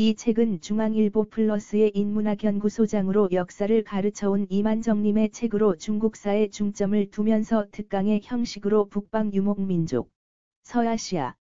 이 책은 중앙일보 플러스의 인문학연구소장으로 역사를 가르쳐온 이만정님의 책으로 중국사에 중점을 두면서 특강의 형식으로 북방 유목민족, 서아시아,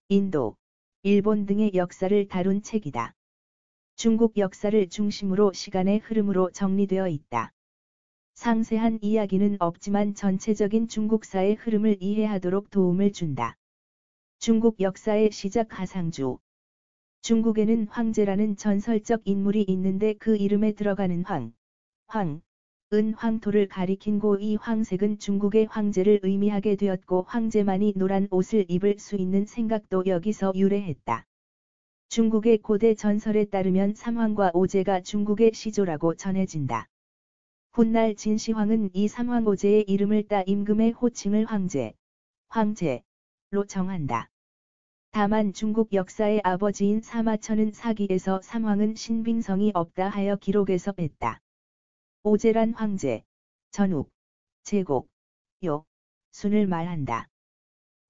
인도, 일본 등의 역사를 다룬 책이다. 중국 역사를 중심으로 시간의 흐름으로 정리되어 있다. 상세한 이야기는 없지만 전체적인 중국사의 흐름을 이해하도록 도움을 준다. 중국 역사의 시작 가상주. 중국에는 황제라는 전설적 인물이 있는데 그 이름에 들어가는 은 황토를 가리킨 고 이 황색은 중국의 황제를 의미하게 되었고 황제만이 노란 옷을 입을 수 있는 생각도 여기서 유래했다. 중국의 고대 전설에 따르면 삼황과 오제가 중국의 시조라고 전해진다. 훗날 진시황은 이 삼황오제의 이름을 따 임금의 호칭을 황제로 정한다. 다만 중국 역사의 아버지인 사마천은 사기에서 삼황은 신빙성이 없다 하여 기록에서 뺐다. 오제란 황제, 전욱, 제국, 순을 말한다.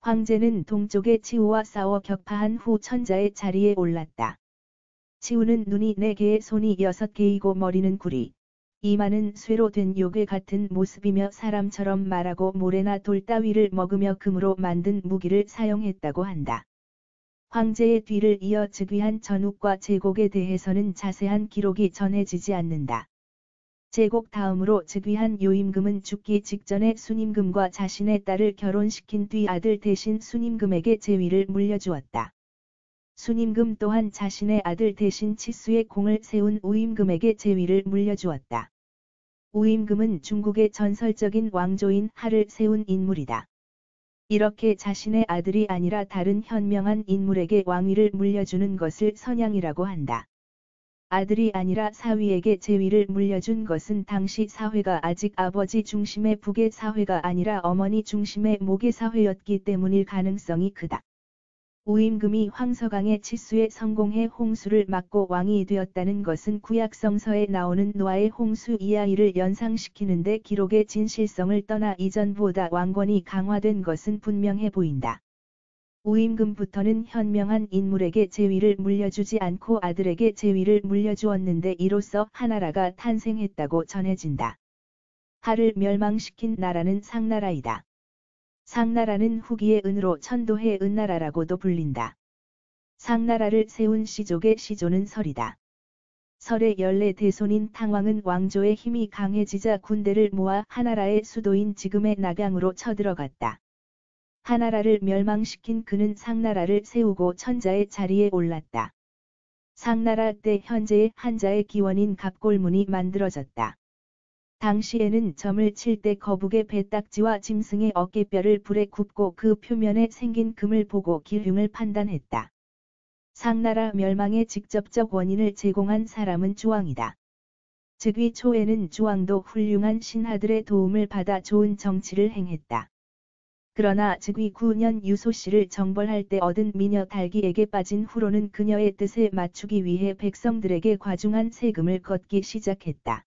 황제는 동쪽의 치우와 싸워 격파한 후 천자의 자리에 올랐다. 치우는 눈이 4개에 손이 6개이고 머리는 구리, 이마는 쇠로 된 요괴 같은 모습이며 사람처럼 말하고 모래나 돌 따위를 먹으며 금으로 만든 무기를 사용했다고 한다. 황제의 뒤를 이어 즉위한 전욱과 제곡에 대해서는 자세한 기록이 전해지지 않는다. 제곡 다음으로 즉위한 요임금은 죽기 직전에 순임금과 자신의 딸을 결혼시킨 뒤 아들 대신 순임금에게 제위를 물려주었다. 순임금 또한 자신의 아들 대신 치수의 공을 세운 우임금에게 제위를 물려주었다. 우임금은 중국의 전설적인 왕조인 하를 세운 인물이다. 이렇게 자신의 아들이 아니라 다른 현명한 인물에게 왕위를 물려주는 것을 선양이라고 한다. 아들이 아니라 사위에게 제위를 물려준 것은 당시 사회가 아직 아버지 중심의 북의 사회가 아니라 어머니 중심의 목의 사회였기 때문일 가능성이 크다. 우임금이 황서강의 치수에 성공해 홍수를 막고 왕이 되었다는 것은 구약성서에 나오는 노아의 홍수 이야기를 연상시키는데 기록의 진실성을 떠나 이전보다 왕권이 강화된 것은 분명해 보인다. 우임금부터는 현명한 인물에게 제위를 물려주지 않고 아들에게 제위를 물려주었는데 이로써 하나라가 탄생했다고 전해진다. 하를 멸망시킨 나라는 상나라이다. 상나라는 후기의 은으로 천도의 은나라라고도 불린다. 상나라를 세운 시족의 시조는 설이다. 설의 14대손인 탕왕은 왕조의 힘이 강해지자 군대를 모아 하나라의 수도인 지금의 낙양으로 쳐들어갔다. 하나라를 멸망시킨 그는 상나라를 세우고 천자의 자리에 올랐다. 상나라 때 현재의 한자의 기원인 갑골문이 만들어졌다. 당시에는 점을 칠 때 거북의 배딱지와 짐승의 어깨뼈를 불에 굽고 그 표면에 생긴 금을 보고 기흉을 판단했다. 상나라 멸망의 직접적 원인을 제공한 사람은 주왕이다. 즉위 초에는 주왕도 훌륭한 신하들의 도움을 받아 좋은 정치를 행했다. 그러나 즉위 9년 유소씨를 정벌할 때 얻은 미녀 달기에게 빠진 후로는 그녀의 뜻에 맞추기 위해 백성들에게 과중한 세금을 걷기 시작했다.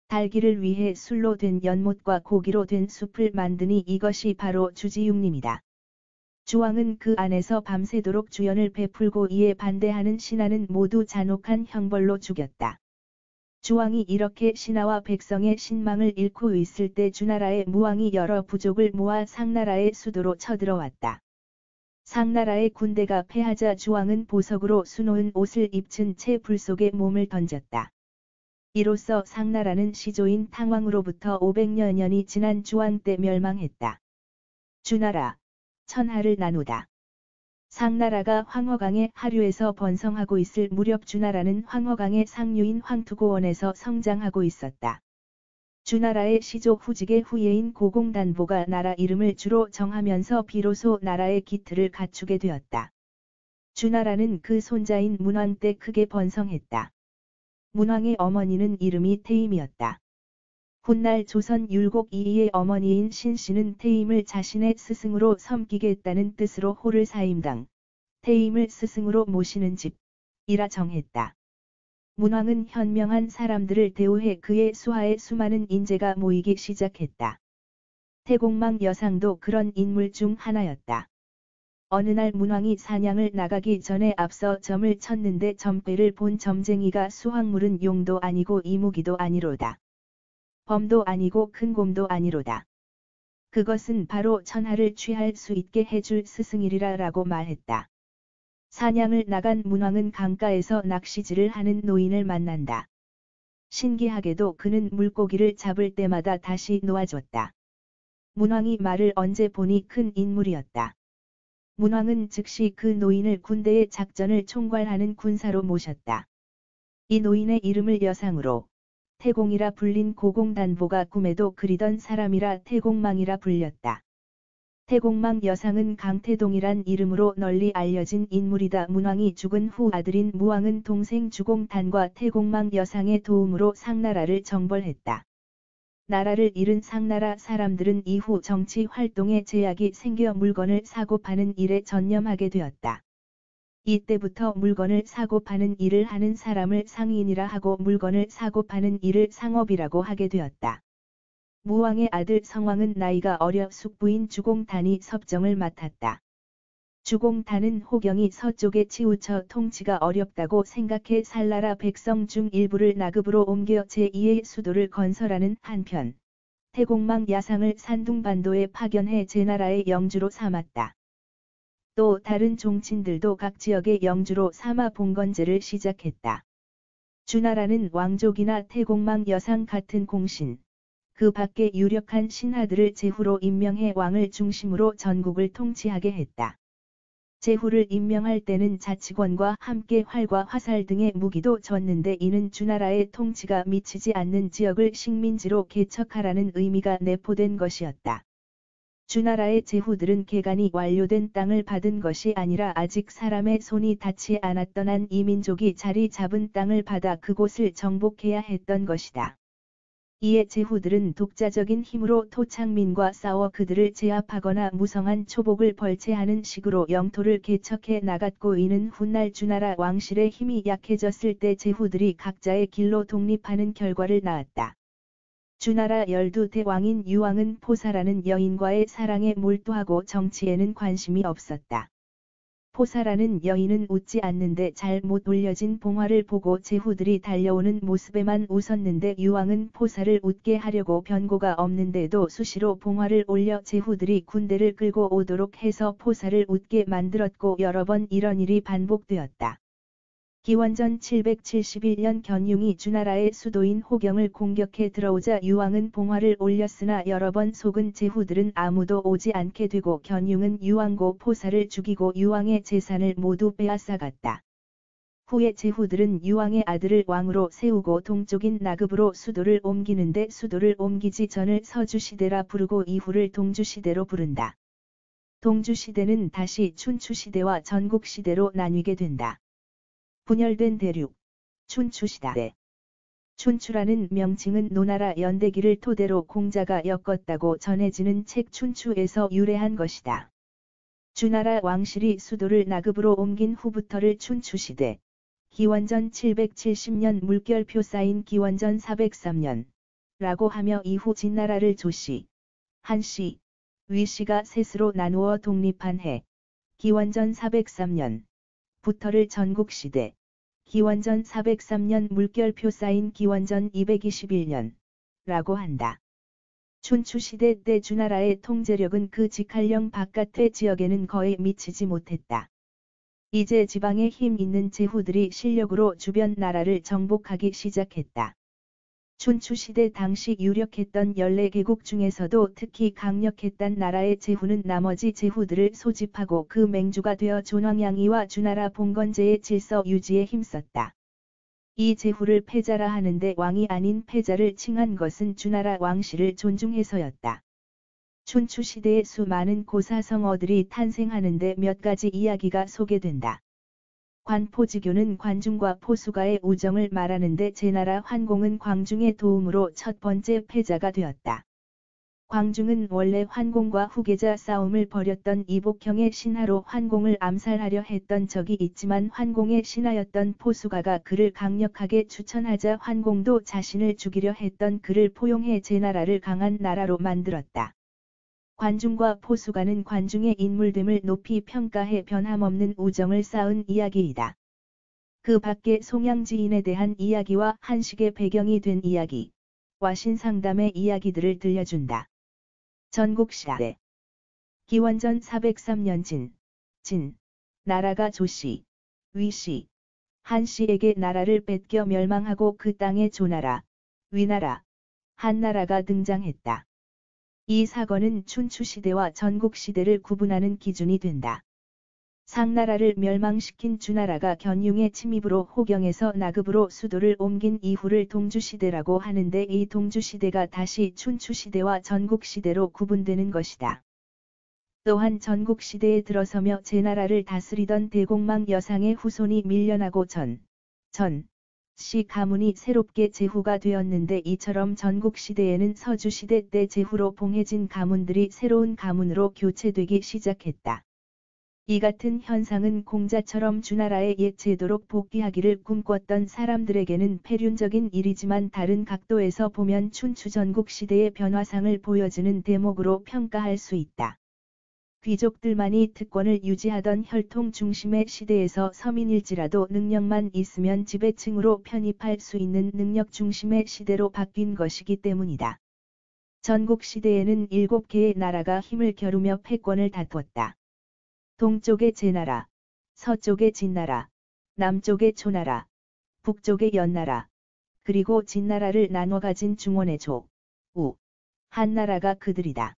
달기를 위해 술로 된 연못과 고기로 된 숲을 만드니 이것이 바로 주지육림이다. 주왕은 그 안에서 밤새도록 주연을 베풀고 이에 반대하는 신하는 모두 잔혹한 형벌로 죽였다. 주왕이 이렇게 신하와 백성의 신망을 잃고 있을 때 주나라의 무왕이 여러 부족을 모아 상나라의 수도로 쳐들어왔다. 상나라의 군대가 패하자 주왕은 보석으로 수놓은 옷을 입춘 채 불 속에 몸을 던졌다. 이로써 상나라는 시조인 탕왕으로부터 500여 년이 지난 주왕 때 멸망했다. 주나라, 천하를 나누다. 상나라가 황허강의 하류에서 번성하고 있을 무렵 주나라는 황허강의 상류인 황투고원에서 성장하고 있었다. 주나라의 시조 후직의 후예인 고공단보가 나라 이름을 주로 정하면서 비로소 나라의 기틀을 갖추게 되었다. 주나라는 그 손자인 문왕 때 크게 번성했다. 문왕의 어머니는 이름이 태임이었다. 훗날 조선 율곡 이이의 어머니인 신씨는 태임을 자신의 스승으로 섬기겠다는 뜻으로 호를 사임당, 태임을 스승으로 모시는 집이라 정했다. 문왕은 현명한 사람들을 대우해 그의 수하에 수많은 인재가 모이기 시작했다. 태공망 여상도 그런 인물 중 하나였다. 어느 날 문왕이 사냥을 나가기 전에 앞서 점을 쳤는데 점괘를 본 점쟁이가 수확물은 용도 아니고 이무기도 아니로다. 범도 아니고 큰 곰도 아니로다. 그것은 바로 천하를 취할 수 있게 해줄 스승이리라 라고 말했다. 사냥을 나간 문왕은 강가에서 낚시질을 하는 노인을 만난다. 신기하게도 그는 물고기를 잡을 때마다 다시 놓아줬다. 문왕이 말을 언제 보니 큰 인물이었다. 문왕은 즉시 그 노인을 군대의 작전을 총괄하는 군사로 모셨다. 이 노인의 이름을 여상으로 태공이라 불린 고공단보가 꿈에도 그리던 사람이라 태공망이라 불렸다. 태공망 여상은 강태동이란 이름으로 널리 알려진 인물이다. 문왕이 죽은 후 아들인 무왕은 동생 주공단과 태공망 여상의 도움으로 상나라를 정벌했다. 나라를 잃은 상나라 사람들은 이후 정치 활동에 제약이 생겨 물건을 사고 파는 일에 전념하게 되었다. 이때부터 물건을 사고 파는 일을 하는 사람을 상인이라 하고 물건을 사고 파는 일을 상업이라고 하게 되었다. 무왕의 아들 성왕은 나이가 어려 숙부인 주공단이 섭정을 맡았다. 주공단은 호경이 서쪽에 치우쳐 통치가 어렵다고 생각해 살나라 백성 중 일부를 나급으로 옮겨 제2의 수도를 건설하는 한편, 태공망 야상을 산둥반도에 파견해 제나라의 영주로 삼았다. 또 다른 종친들도 각 지역의 영주로 삼아 봉건제를 시작했다. 주나라는 왕족이나 태공망 여상 같은 공신, 그 밖에 유력한 신하들을 제후로 임명해 왕을 중심으로 전국을 통치하게 했다. 제후를 임명할 때는 자치권과 함께 활과 화살 등의 무기도 줬는데 이는 주나라의 통치가 미치지 않는 지역을 식민지로 개척하라는 의미가 내포된 것이었다. 주나라의 제후들은 개간이 완료된 땅을 받은 것이 아니라 아직 사람의 손이 닿지 않았던 한 이민족이 자리 잡은 땅을 받아 그곳을 정복해야 했던 것이다. 이에 제후들은 독자적인 힘으로 토착민과 싸워 그들을 제압하거나 무성한 초복을 벌채하는 식으로 영토를 개척해 나갔고 이는 훗날 주나라 왕실의 힘이 약해졌을 때 제후들이 각자의 길로 독립하는 결과를 낳았다. 주나라 12대 왕인 유왕은 포사라는 여인과의 사랑에 몰두하고 정치에는 관심이 없었다. 포사라는 여인은 웃지 않는데 잘 못 올려진 봉화를 보고 제후들이 달려오는 모습에만 웃었는데 유왕은 포사를 웃게 하려고 변고가 없는데도 수시로 봉화를 올려 제후들이 군대를 끌고 오도록 해서 포사를 웃게 만들었고 여러 번 이런 일이 반복되었다. 기원전 771년 견융이 주나라의 수도인 호경을 공격해 들어오자 유왕은 봉화를 올렸으나 여러 번 속은 제후들은 아무도 오지 않게 되고 견융은 유왕고 포사를 죽이고 유왕의 재산을 모두 빼앗아갔다. 후에 제후들은 유왕의 아들을 왕으로 세우고 동쪽인 나급으로 수도를 옮기는데 수도를 옮기지 전을 서주시대라 부르고 이후를 동주시대로 부른다. 동주시대는 다시 춘추시대와 전국시대로 나뉘게 된다. 분열된 대륙, 춘추시대. 춘추라는 명칭은 노나라 연대기를 토대로 공자가 엮었다고 전해지는 책 춘추에서 유래한 것이다. 주나라 왕실이 수도를 나급으로 옮긴 후부터를 춘추시대, 기원전 770년 물결표 쌓인 기원전 403년, 라고 하며 이후 진나라를 조씨, 한씨, 위씨가 셋으로 나누어 독립한 해, 기원전 403년, 부터를 전국시대, 기원전 403년 물결표 쌓인 기원전 221년, 라고 한다. 춘추시대 때 주나라의 통제력은 그 직할령 바깥의 지역에는 거의 미치지 못했다. 이제 지방에 힘 있는 제후들이 실력으로 주변 나라를 정복하기 시작했다. 춘추시대 당시 유력했던 14개국 중에서도 특히 강력했던 나라의 제후는 나머지 제후들을 소집하고 그 맹주가 되어 존왕양이와 주나라 봉건제의 질서 유지에 힘썼다. 이 제후를 패자라 하는데 왕이 아닌 패자를 칭한 것은 주나라 왕실을 존중해서였다. 춘추시대에 수많은 고사성어들이 탄생하는데 몇 가지 이야기가 소개된다. 관포지교는 관중과 포수가의 우정을 말하는데 제나라 환공은 광중의 도움으로 첫 번째 패자가 되었다. 광중은 원래 환공과 후계자 싸움을 벌였던 이복형의 신하로 환공을 암살하려 했던 적이 있지만 환공의 신하였던 포수가가 그를 강력하게 추천하자 환공도 자신을 죽이려 했던 그를 포용해 제나라를 강한 나라로 만들었다. 관중과 포수가는 관중의 인물됨을 높이 평가해 변함없는 우정을 쌓은 이야기이다. 그 밖에 송양지인에 대한 이야기와 한식의 배경이 된 이야기, 와신상담의 이야기들을 들려준다. 전국시대 기원전 403년 나라가 조씨, 위씨, 한씨에게 나라를 뺏겨 멸망하고 그 땅에 조나라, 위나라, 한나라가 등장했다. 이 사건은 춘추시대와 전국시대를 구분하는 기준이 된다. 상나라를 멸망시킨 주나라가 견융의 침입으로 호경에서 나급으로 수도를 옮긴 이후를 동주시대라고 하는데 이 동주시대가 다시 춘추시대와 전국시대로 구분되는 것이다. 또한 전국시대에 들어서며 제나라를 다스리던 대공망 여상의 후손이 밀려나고 씨 가문이 새롭게 제후가 되었는데 이처럼 전국시대에는 서주시대 때 제후로 봉해진 가문들이 새로운 가문으로 교체되기 시작했다. 이 같은 현상은 공자처럼 주나라의 옛 제도로 복귀하기를 꿈꿨던 사람들에게는 폐륜적인 일이지만 다른 각도에서 보면 춘추 전국시대의 변화상을 보여주는 대목으로 평가할 수 있다. 귀족들만이 특권을 유지하던 혈통 중심의 시대에서 서민일지라도 능력만 있으면 지배층으로 편입할 수 있는 능력 중심의 시대로 바뀐 것이기 때문이다. 전국시대에는 7개의 나라가 힘을 겨루며 패권을 다투었다. 동쪽의 제나라, 서쪽의 진나라, 남쪽의 초나라, 북쪽의 연나라, 그리고 진나라를 나눠 가진 중원의 조, 우, 한나라가 그들이다.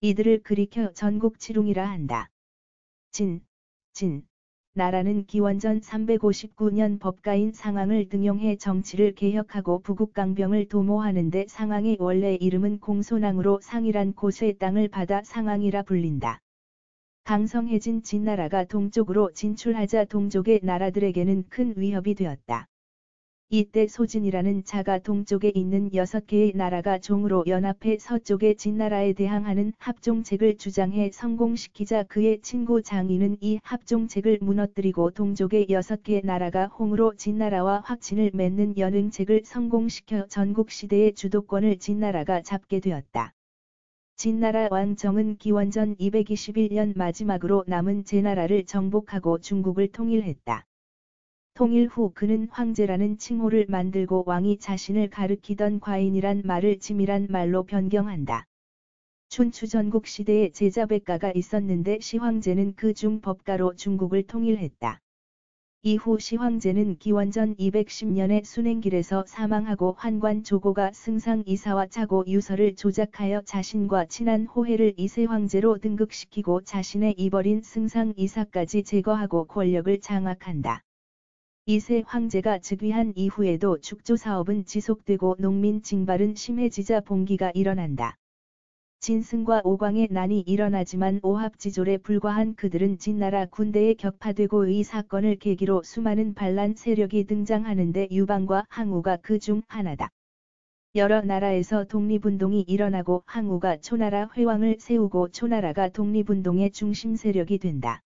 이들을 그리켜 전국치룽이라 한다. 나라는 기원전 359년 법가인 상왕을 등용해 정치를 개혁하고 부국강병을 도모하는데 상왕의 원래 이름은 공손왕으로 상이란 곳의 땅을 받아 상왕이라 불린다. 강성해진 진나라가 동쪽으로 진출하자 동족의 나라들에게는 큰 위협이 되었다. 이때 소진이라는 자가 동쪽에 있는 6개의 나라가 종으로 연합해 서쪽의 진나라에 대항하는 합종책을 주장해 성공시키자 그의 친구 장인은 이 합종책을 무너뜨리고 동족의 6개 나라가 홍으로 진나라와 확친을 맺는 연응책을 성공시켜 전국시대의 주도권을 진나라가 잡게 되었다. 진나라 왕정은 기원전 221년 마지막으로 남은 제나라를 정복하고 중국을 통일했다. 통일 후 그는 황제라는 칭호를 만들고 왕이 자신을 가리키던 과인이란 말을 짐이란 말로 변경한다. 춘추 전국 시대에 제자백가가 있었는데 시황제는 그 중 법가로 중국을 통일했다. 이후 시황제는 기원전 210년에 순행길에서 사망하고 환관 조고가 승상 이사와 차고 유서를 조작하여 자신과 친한 호해를 이세황제로 등극시키고 자신의 입어린 승상 이사까지 제거하고 권력을 장악한다. 이세 황제가 즉위한 이후에도 축조 사업은 지속되고 농민 징발은 심해지자 봉기가 일어난다. 진승과 오광의 난이 일어나지만 오합지졸에 불과한 그들은 진나라 군대에 격파되고 이 사건을 계기로 수많은 반란 세력이 등장하는데 유방과 항우가 그 중 하나다. 여러 나라에서 독립운동이 일어나고 항우가 초나라 회왕을 세우고 초나라가 독립운동의 중심 세력이 된다.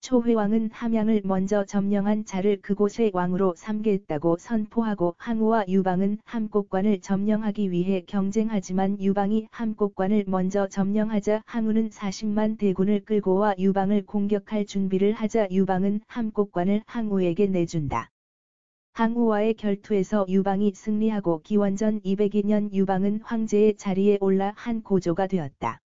초회왕은 함양을 먼저 점령한 자를 그곳의 왕으로 삼겠다고 선포하고 항우와 유방은 함곡관을 점령하기 위해 경쟁하지만 유방이 함곡관을 먼저 점령하자 항우는 40만 대군을 끌고 와 유방을 공격할 준비를 하자 유방은 함곡관을 항우에게 내준다. 항우와의 결투에서 유방이 승리하고 기원전 202년 유방은 황제의 자리에 올라 한 고조가 되었다.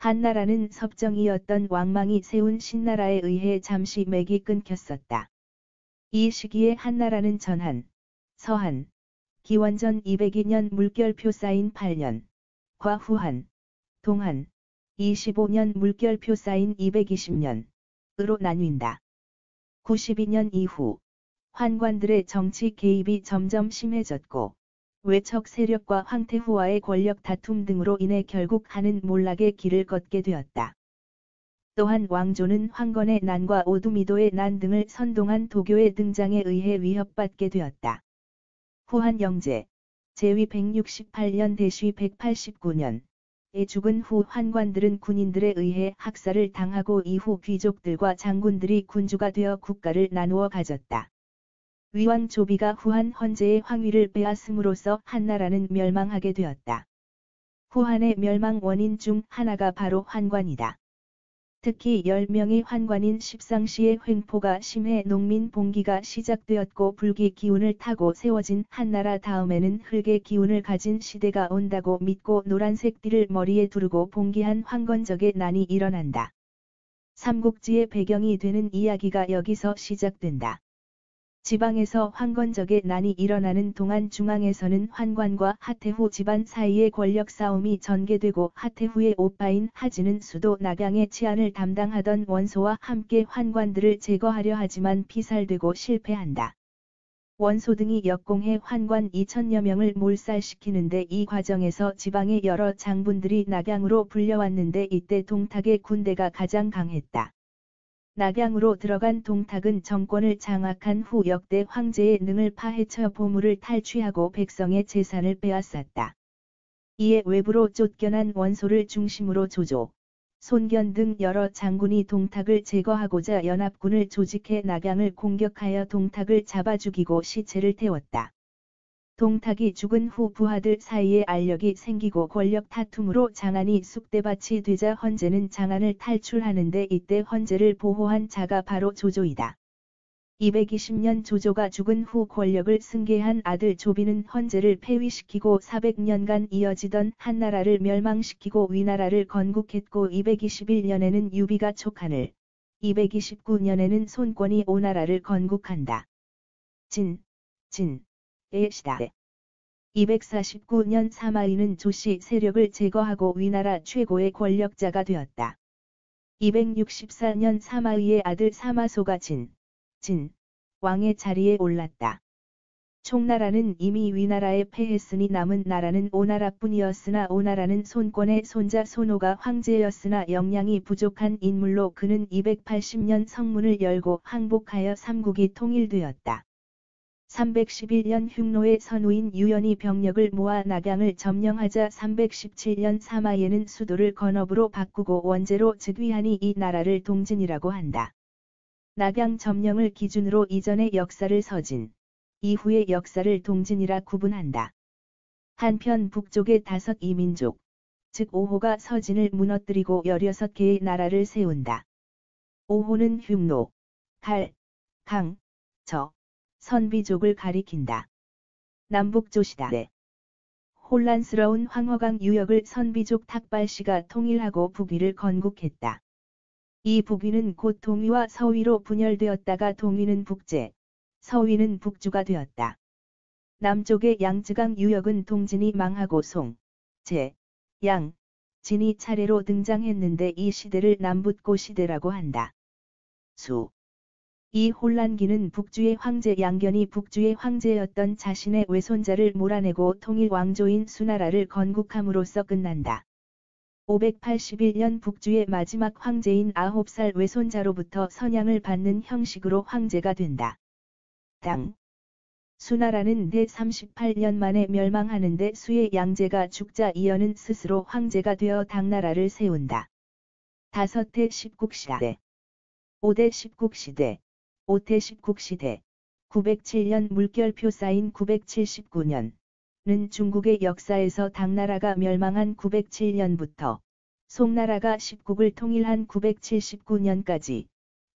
한나라는 섭정이었던 왕망이 세운 신나라에 의해 잠시 맥이 끊겼었다. 이 시기에 한나라는 전한, 서한, 기원전 202년 물결표 쌓인 8년, 과후한, 동한, 25년 물결표 쌓인 220년으로 나뉜다. 92년 이후 환관들의 정치 개입이 점점 심해졌고 외척 세력과 황태후와의 권력 다툼 등으로 인해 결국 한은 몰락의 길을 걷게 되었다. 또한 왕조는 황건의 난과 오두미도의 난 등을 선동한 도교의 등장에 의해 위협받게 되었다. 후한 영제, 제위 168년 대쉬 189년에 죽은 후 환관들은 군인들에 의해 학살을 당하고 이후 귀족들과 장군들이 군주가 되어 국가를 나누어 가졌다. 위왕 조비가 후한 헌제의 황위를 빼앗음으로써 한나라는 멸망하게 되었다. 후한의 멸망 원인 중 하나가 바로 환관이다. 특히 10명의 환관인 십상시의 횡포가 심해 농민 봉기가 시작되었고 불기 기운을 타고 세워진 한나라 다음에는 흙의 기운을 가진 시대가 온다고 믿고 노란색 띠를 머리에 두르고 봉기한 황건적의 난이 일어난다. 삼국지의 배경이 되는 이야기가 여기서 시작된다. 지방에서 황건적의 난이 일어나는 동안 중앙에서는 환관과 하태후 집안 사이의 권력 싸움이 전개되고 하태후의 오빠인 하진은 수도 낙양의 치안을 담당하던 원소와 함께 환관들을 제거하려 하지만 피살되고 실패한다. 원소 등이 역공해 환관 2000여 명을 몰살시키는데 이 과정에서 지방의 여러 장군들이 낙양으로 불려왔는데 이때 동탁의 군대가 가장 강했다. 낙양으로 들어간 동탁은 정권을 장악한 후 역대 황제의 능을 파헤쳐 보물을 탈취하고 백성의 재산을 빼앗았다. 이에 외부로 쫓겨난 원소를 중심으로 조조, 손견 등 여러 장군이 동탁을 제거하고자 연합군을 조직해 낙양을 공격하여 동탁을 잡아 죽이고 시체를 태웠다. 동탁이 죽은 후 부하들 사이에 알력이 생기고 권력 다툼으로 장안이 쑥대밭이 되자 헌제는 장안을 탈출하는데 이때 헌제를 보호한 자가 바로 조조이다. 220년 조조가 죽은 후 권력을 승계한 아들 조비는 헌제를 폐위시키고 400년간 이어지던 한나라를 멸망시키고 위나라를 건국했고 221년에는 유비가 촉한을, 229년에는 손권이 오나라를 건국한다. 의 시대. 249년 사마이는 조씨 세력을 제거하고 위나라 최고의 권력자가 되었다. 264년 사마이의 아들 사마소가 왕의 자리에 올랐다. 총나라는 이미 위나라에 패했으니 남은 나라는 오나라뿐이었으나 오나라는 손권의 손자 손오가 황제였으나 역량이 부족한 인물로 그는 280년 성문을 열고 항복하여 삼국이 통일되었다. 311년 흉노의 선우인 유연이 병력을 모아 낙양을 점령하자 317년 사마예는 수도를 건업으로 바꾸고 원제로 즉위하니 이 나라를 동진이라고 한다. 낙양 점령을 기준으로 이전의 역사를 서진, 이후의 역사를 동진이라 구분한다. 한편 북쪽의 5이민족, 즉 5호가 서진을 무너뜨리고 16개의 나라를 세운다. 5호는 흉노, 갈, 강, 저, 선비족을 가리킨다. 남북조시대. 혼란스러운 황허강 유역을 선비족 탁발씨가 통일하고 북위를 건국했다. 이 북위는 곧 동위와 서위로 분열되었다가 동위는 북제, 서위는 북주가 되었다. 남쪽의 양쯔강 유역은 동진이 망하고 송, 제, 양, 진이 차례로 등장했는데 이 시대를 남북고 시대라고 한다. 수. 이 혼란기는 북주의 황제 양견이 북주의 황제였던 자신의 외손자를 몰아내고 통일 왕조인 수나라를 건국함으로써 끝난다. 581년 북주의 마지막 황제인 9살 외손자로부터 선양을 받는 형식으로 황제가 된다. 당. 수나라는 대 38년 만에 멸망하는데 수의 양제가 죽자 이어는 스스로 황제가 되어 당나라를 세운다. 5대 십국시대. 5대 십국시대. 5대 십국시대, 907년 물결표 쌓인 979년은 중국의 역사에서 당나라가 멸망한 907년부터 송나라가 십국을 통일한 979년까지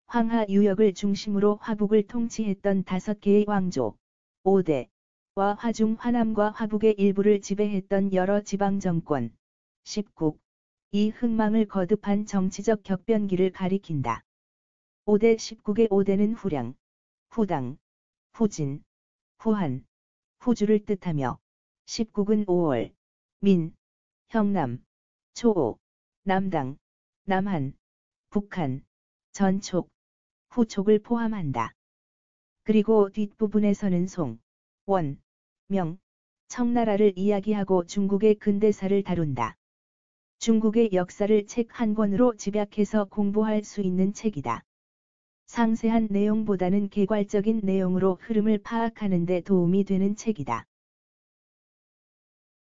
황하 유역을 중심으로 화북을 통치했던 5개의 왕조, 5대와 화중 화남과 화북의 일부를 지배했던 여러 지방정권, 십국, 이 흥망을 거듭한 정치적 격변기를 가리킨다. 5대 십국의 5대는 후량, 후당, 후진, 후한, 후주를 뜻하며 십국은 5월, 민, 형남, 초오, 남당, 남한, 북한, 전촉, 후촉을 포함한다. 그리고 뒷부분에서는 송, 원, 명, 청나라를 이야기하고 중국의 근대사를 다룬다. 중국의 역사를 책 한 권으로 집약해서 공부할 수 있는 책이다. 상세한 내용보다는 개괄적인 내용으로 흐름을 파악하는 데 도움이 되는 책이다.